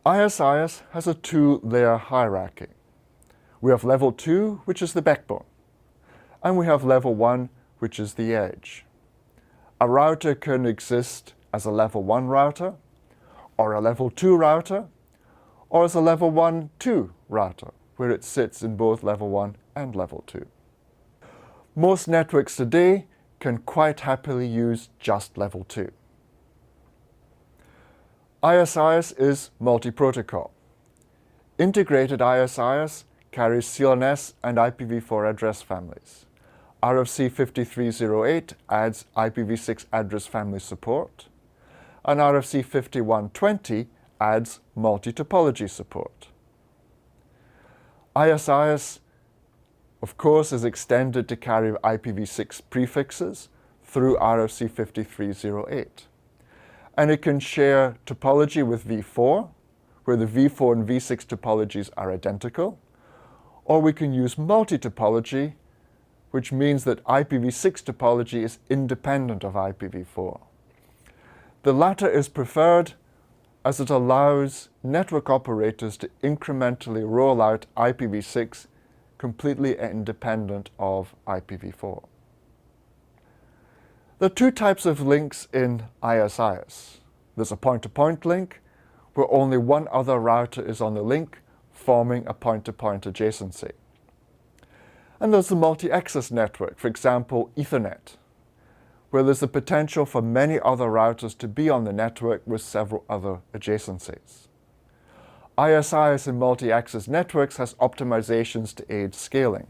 ISIS has a two-layer hierarchy. We have level 2, which is the backbone, and we have level 1, which is the edge. A router can exist as a level 1 router, or a level 2 router, or as a level 1-2 router, where it sits in both level 1 and level 2. Most networks today can quite happily use just level 2. ISIS is multi-protocol. Integrated ISIS carries CLNS and IPv4 address families. RFC 5308 adds IPv6 address family support, and RFC 5120 adds multi-topology support. ISIS, of course, is extended to carry IPv6 prefixes through RFC 5308. And it can share topology with v4, where the v4 and v6 topologies are identical, or we can use multi-topology, which means that IPv6 topology is independent of IPv4. The latter is preferred as it allows network operators to incrementally roll out IPv6 completely independent of IPv4. There are two types of links in ISIS. There's a point-to-point link, where only one other router is on the link, forming a point-to-point adjacency. And there's the multi-access network, for example, Ethernet, where there's the potential for many other routers to be on the network with several other adjacencies. ISIS in multi-access networks has optimizations to aid scaling.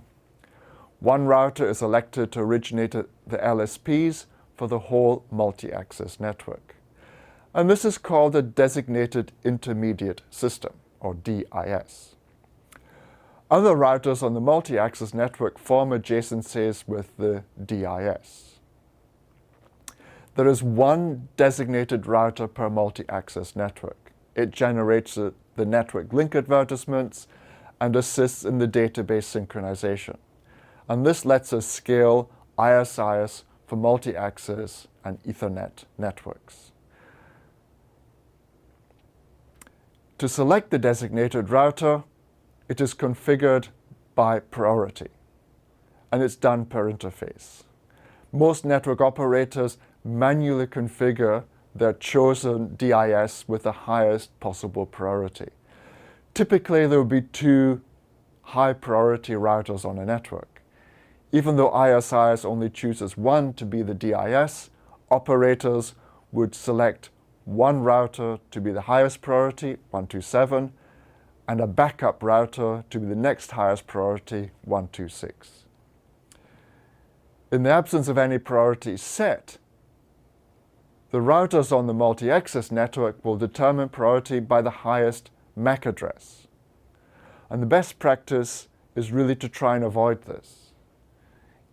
One router is elected to originate the LSPs for the whole multi-access network. And this is called a Designated Intermediate System, or DIS. Other routers on the multi-access network form adjacencies with the DIS. There is one designated router per multi-access network. It generates the network link advertisements and assists in the database synchronization. And this lets us scale ISIS for multi-access and Ethernet networks. To select the designated router, it is configured by priority, and it's done per interface. Most network operators manually configure their chosen DIS with the highest possible priority. Typically, there will be two high priority routers on a network. Even though ISIS only chooses one to be the DIS, operators would select one router to be the highest priority, 127, and a backup router to be the next highest priority, 126. In the absence of any priority set, the routers on the multi-access network will determine priority by the highest MAC address. And the best practice is really to try and avoid this.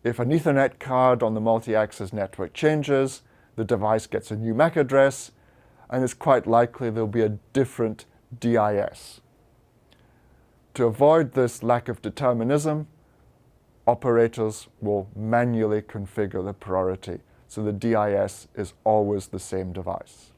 If an Ethernet card on the multi-access network changes, the device gets a new MAC address, and it's quite likely there'll be a different DIS. To avoid this lack of determinism, operators will manually configure the priority, so the DIS is always the same device.